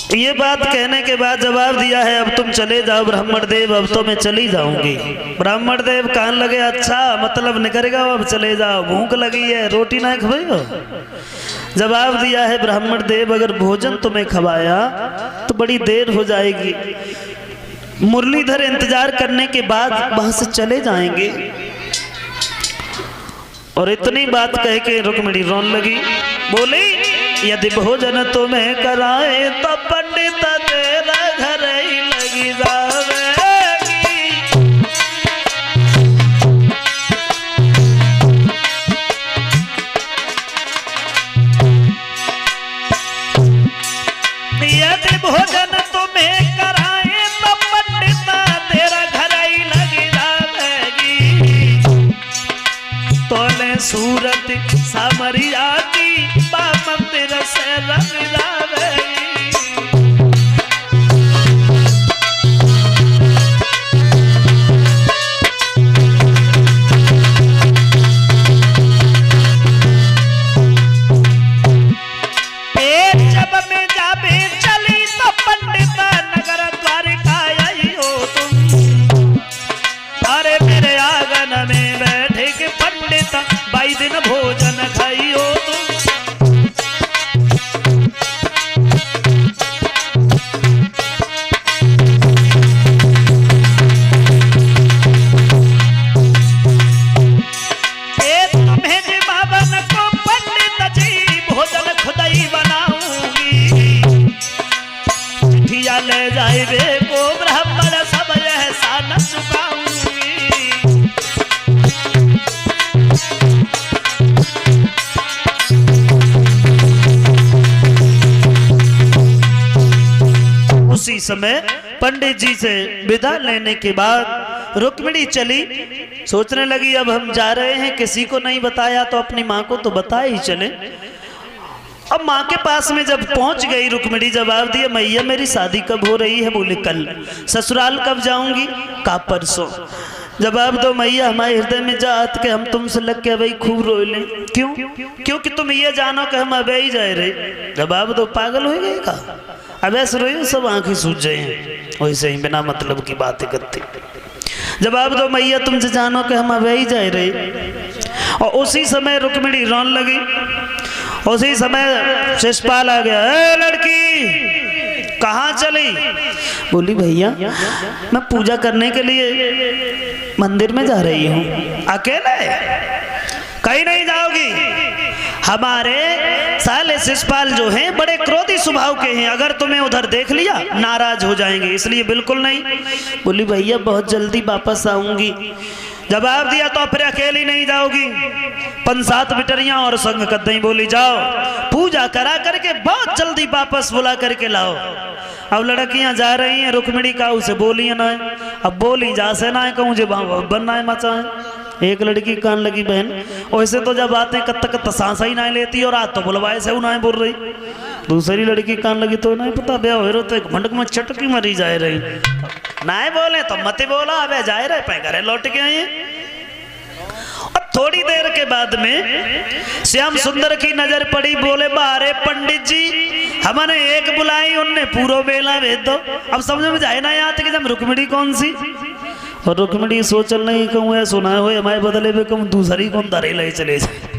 ये बात कहने के बाद जवाब दिया है अब तुम चले जाओ ब्राह्मण देव, अब तो मैं चली जाऊंगी। ब्राह्मण देव कान लगे अच्छा मतलब निकलेगा, अब चले जाओ, भूख लगी है रोटी ना खवाइयो। जवाब दिया है ब्राह्मण देव अगर भोजन तुम्हें खवाया तो बड़ी देर हो जाएगी, मुरलीधर इंतजार करने के बाद वहां से चले जाएंगे। और इतनी बात कह के रुक्मिणी रोन लगी, बोली यदि भोजन तुम्हें कराए तो पंडित तेरा घर ही लगी जावेगी। यदि भोजन तुम्हें कराए तो पंडित तेरा घर ही लगी जावेगी। तोले सूरत सामरिया की मंदिर से रंग जावेगी। जब में जाबे चली तो पंडित नगर द्वारिका आई हो तुम। अरे मेरे आंगन में बैठे के पंडित बाई दिन भोजन खाई हो तुम। ले जाइबे को ब्राह्मण सब एहसान चुकाऊंगी। उसी समय पंडित जी से विदा लेने के बाद रुक्मिणी चली, सोचने लगी अब हम जा रहे हैं, किसी को नहीं बताया तो अपनी माँ को तो बताए ही चले। अब माँ के पास में जब पहुंच गई रुक्मिणी जवाब दिया मैया मेरी शादी कब हो रही है? बोले कल। ससुराल कब जाऊंगी? का परसों। जवाब दो मैया हमारे हृदय में जात के हम तुमसे लग के अभी खूब रोए ले। क्यों? क्योंकि तुम ये जानो कि हम अभी ही जा रहे। जवाब दो पागल हो गए का? अब ऐसे रोए सब आंखें सूझ जाए हैं, वैसे ही बिना मतलब की बातें करते। जवाब दो मैया तुमसे जानो कि हम अभी ही जा रहे। और उसी समय रुक्मिणी रोन लगी। उसी समय शिषपाल आ गया, ए लड़की कहाँ चली? बोली भैया मैं पूजा करने के लिए मंदिर में जा रही हूँ। अकेले? कहीं नहीं जाओगी। हमारे साले शिषपाल जो हैं बड़े क्रोधी स्वभाव के हैं, अगर तुम्हें उधर देख लिया नाराज हो जाएंगे, इसलिए बिल्कुल नहीं। बोली भैया बहुत जल्दी वापस आऊंगी। जवाब दिया तो फिर अकेली नहीं जाओगी, 5-7 बिटरियां और संग कदई। बोली जाओ पूजा करा करके बहुत जल्दी वापस बुला करके लाओ। अब लड़कियां जा रही हैं, रुक्मिणी का उसे बोली ना, अब बोली जा से ना कहूँ जो बनना है मचा है। एक लड़की कान लगी बहन, वैसे तो जब आते कत्त कत्त सांसा ही ना लेती और आज तो बुलवाए से ना बोल रही। दूसरी लड़की कान लगी तो नहीं पता ब्याह हो रहा तो एक मंडक में चटकी मरी जाए रही। ना बोले तो मत बोला, अब जाए रहे पे घरे लौट के आए। और थोड़ी देर के बाद में श्याम सुंदर की नजर पड़ी, बोले बारे पंडित जी हमने एक बुलाई उनने पूरा बेला भेज दो। अब समझ में जाए ना आते कि जब रुक्मिणी कौन सी। और रुक्मिणी सोचल नहीं कहूँ सुना हो हमारे बदले में कहूँ दूसरी कौन दरे ले चले जाए।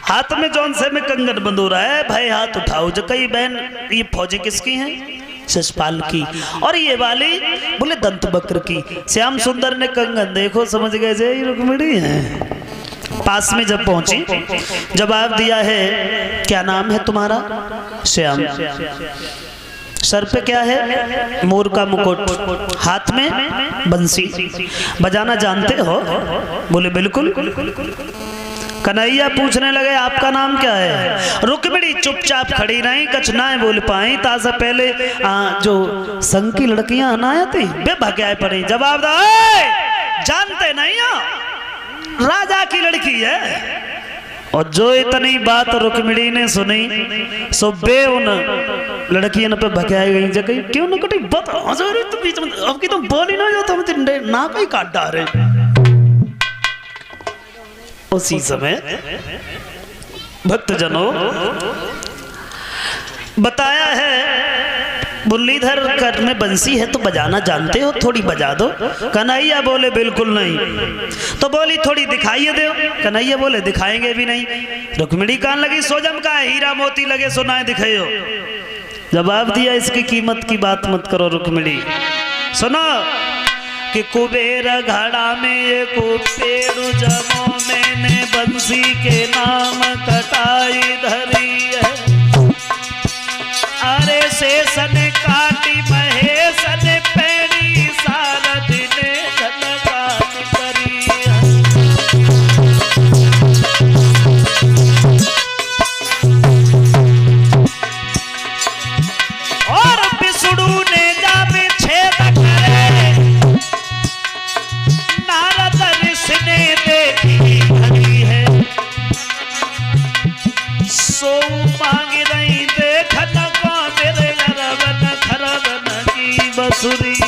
हाथ में जौन से में कंगन बंधो रहा है, भाई हाथ उठाओ। जो कई बहन ये फौजी किसकी हैं? शिषपाल की। और ये वाली बोले दंत बक्र की। श्याम सुंदर ने कंगन देखो समझ गए जे रुक्मिणी है। पास में जब पहुंची जवाब दिया है क्या नाम है तुम्हारा? श्याम। सर पे क्या है? मोर का मुकुट, हाथ में बंसी, बजाना जानते हो? बोले बिल्कुल। कन्हैया पूछने लगे आपका नाम क्या है? रुक्मिणी चुपचाप खड़ी रही, कछ ना बोल पाई। ताजा पहले जो संग की लड़कियां आना थी वे भगाए पड़ी। जवाब दो जानते नहीं हो, राजा की लड़की है। और जो इतनी बात रुक्मिणी ने सुनी सो बे उन लड़कियों पे भगाई गई। जगह क्यों न कटी बता अब की तुम बोली ना जाता ना कोई काट डारे। उसी समय भक्तजनों बताया है मुरलीधर कर में बंसी है तो बजाना जानते हो, थोड़ी बजा दो। कन्हैया बोले बिल्कुल नहीं। तो बोली थोड़ी दिखाइए दो। कन्हैया बोले दिखाएंगे भी नहीं। रुक्मिणी कान लगी सोजम का है, हीरा मोती लगे सुनाए दिखाइयो। जवाब दिया इसकी कीमत की बात मत करो रुक्मिणी, सुनो कि कुबेर घड़ा में ये पेड़ जमो मैंने बंसी के नाम कटाई धरी है। अरे शेषन काटी महेशन पैड़ी सारथ ने धनकान करी है। और विष्णु ने जामे छेद करे, नारद ऋषि ने देखी धरी है। सो मांग रही देखन को मेरे अरबन खरबन की बसुरी।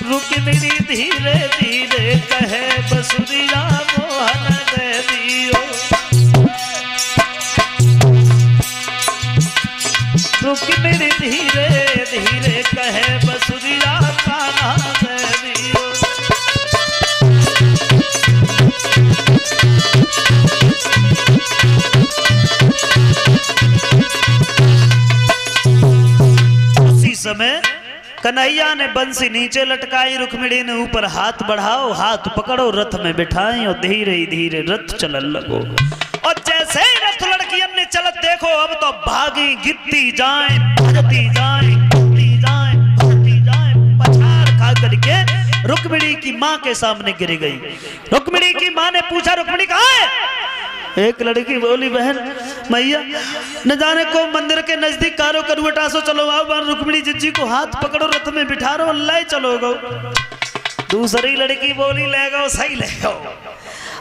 रुक्मिणी धीरे धीरे कहे बसुरिया मोहन दे दियो। रुक्मिणी धीरे धीरे कहे बसुरिया कान्हा दे दियो। उसी समय कन्हैया ने बंसी नीचे लटकाई, रुक्मिणी ने ऊपर हाथ बढ़ाओ, हाथ पकड़ो, रथ में बिठाई और धीरे धीरे रथ चलने लगो। और जैसे ही रथ लड़कियन ने चलत देखो अब तो भागी गिरती जाए, भजती जाए, गिरती जाए, भजती जाए, पछाड़ खा करके रुक्मिणी की माँ के सामने गिर गई। रुक्मिणी की माँ ने पूछा रुक्मिणी कहाँ है? एक लड़की बोली बहन मैया न जाने को मंदिर के नजदीक कारो करुवटा सो चलो आओ बार। रुक्मिणी जिज्जी को हाथ पकड़ो रथ में बिठा रो लाई चलो गो। दूसरी लड़की बोली ले गो सही ले गो,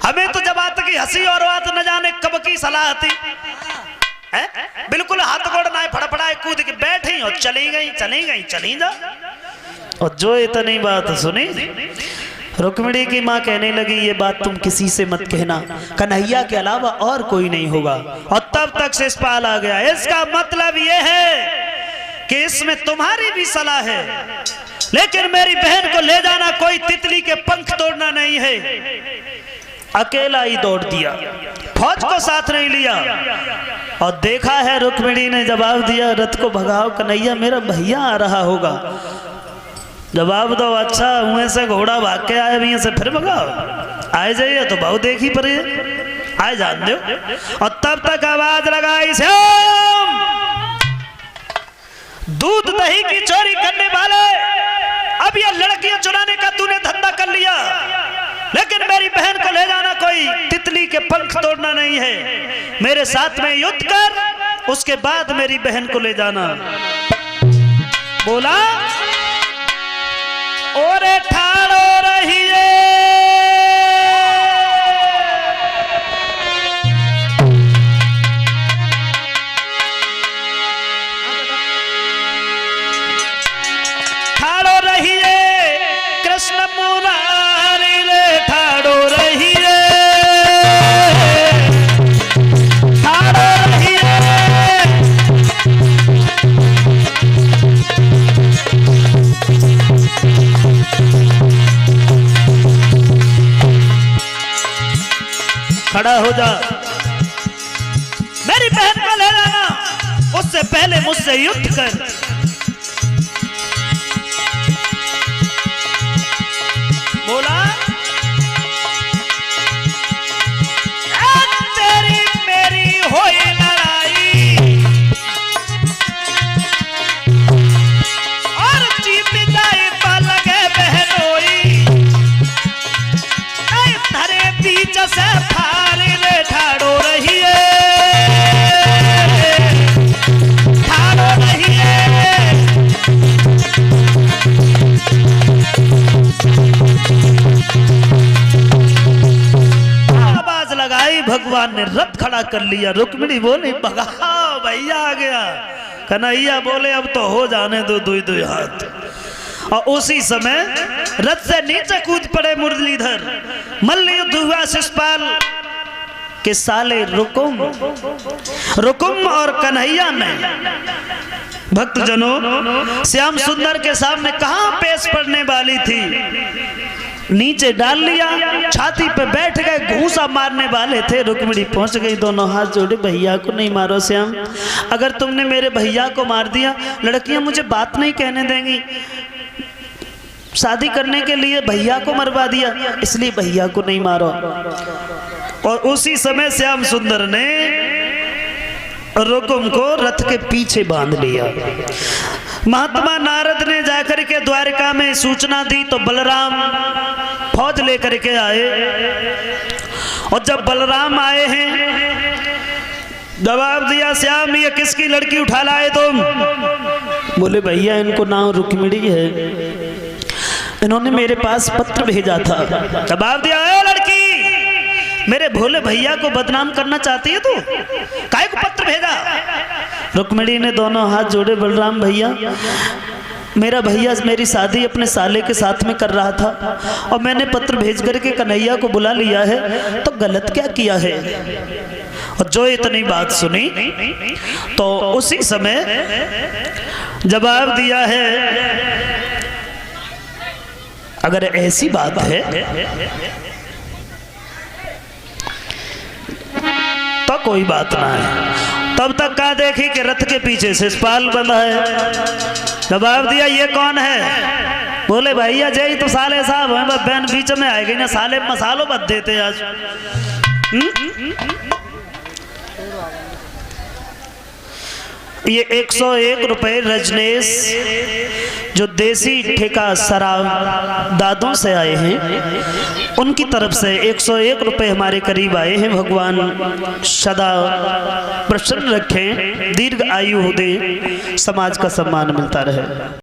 हमें तो जब बात की हंसी और बात न जाने कब की सलाह थी। बिल्कुल हाथ गोड़ ना फड़फड़ाए कूद के बैठी और चली गई चली गई चली जा। और जो इतनी बात सुनी रुक्मिणी की माँ कहने लगी ये बात तुम किसी से मत कहना, कन्हैया के अलावा और कोई नहीं होगा। और तब तक शिषपाल आ गया। इसका मतलब ये है कि इसमें तुम्हारी भी सलाह है, लेकिन मेरी बहन को ले जाना कोई तितली के पंख तोड़ना नहीं है। अकेला ही दौड़ दिया, फौज को साथ नहीं लिया। और देखा है रुक्मिणी ने जवाब दिया रथ को भगाओ, कन्हैया मेरा भैया आ रहा होगा। जवाब दो अच्छा मुँह से घोड़ा भाग के आए भी से फिर भगाओ, आए जाइए तो बहुत देखी पर आए जान दो। और तब तक आवाज लगाई श्याम दूध दही की चोरी करने वाले, अब ये लड़कियां चुराने का तूने धंधा कर लिया, लेकिन मेरी बहन को ले जाना कोई तितली के पंख तोड़ना नहीं है। मेरे साथ में युद्ध कर, उसके बाद मेरी बहन को ले जाना। बोला और ठाड़ो रहिए ठाड़ो रहिए कृष्ण मुरारी रे ठाड़ो रहिए ठाड़ो रहिए। खड़ा हो जा, मेरी बहन को ले जाना, उससे पहले मुझसे युद्ध कर। बोला तेरी मेरी होई लड़ाई और जीत जाए लगे बहनोई, धरे बीच से फारी रे ठाड़ो रहिए ठाड़ो रहिए। आवाज लगाई, भगवान ने रथ खड़ा कर लिया। रुक्मिणी बोली भगाओ भैया आ गया। कन्हैया बोले अब तो हो जाने दो दुई दुई हाथ। और उसी समय रथ से नीचे कूद पड़े मुरलीधर। मल्ल युद्ध हुआ, शिषपाल कि साले रुकुम और कन्हैया में भक्तजनों श्याम सुंदर के सामने कहां पेश पड़ने वाली थी, नीचे डाल लिया, छाती पे बैठ गए, घूसा मारने वाले थे। रुक्मिणी पहुंच गई, दोनों हाथ जोड़े, भैया को नहीं मारो श्याम, अगर तुमने मेरे भैया को मार दिया लड़कियां मुझे बात नहीं कहने देंगी, शादी करने के लिए भैया को मरवा दिया, इसलिए भैया को नहीं मारो। और उसी समय श्याम सुंदर ने रुकुम को रथ के पीछे बांध लिया। महात्मा नारद ने जाकर के द्वारका में सूचना दी तो बलराम फौज लेकर के आए, और जब बलराम आए हैं जवाब दिया, श्याम ये किसकी लड़की उठा लाए तुम? बोले भैया इनको नाम रुक्मिणी है, इन्होंने मेरे पास पत्र भेजा था। जवाब दिया, ए लड़की मेरे भोले भैया को बदनाम करना चाहती है तू, काहे को पत्र भेजा? रुक्मिणी ने दोनों हाथ जोड़े, बलराम भैया मेरा भैया मेरी शादी अपने साले के साथ में कर रहा था और मैंने पत्र भेज करके कन्हैया को बुला लिया है, तो गलत क्या किया है? और जो इतनी बात सुनी तो उसी समय जवाब दिया है, अगर ऐसी बात है तो कोई बात ना है। तब तक कहा देखी कि रथ के पीछे शिषपाल बंधा है। जवाब दिया, ये कौन है? बोले भैया जय तो साले साहब हैं, बहन बीच में आएगी ना, साले मसालो बद देते आज। ये 101 रुपए रजनेश जो देसी ठेका शराब दादों से आए हैं, उनकी तरफ से 101 रुपए हमारे करीब आए हैं। भगवान सदा प्रसन्न रखें, दीर्घ आयु हो दे, समाज का सम्मान मिलता रहे।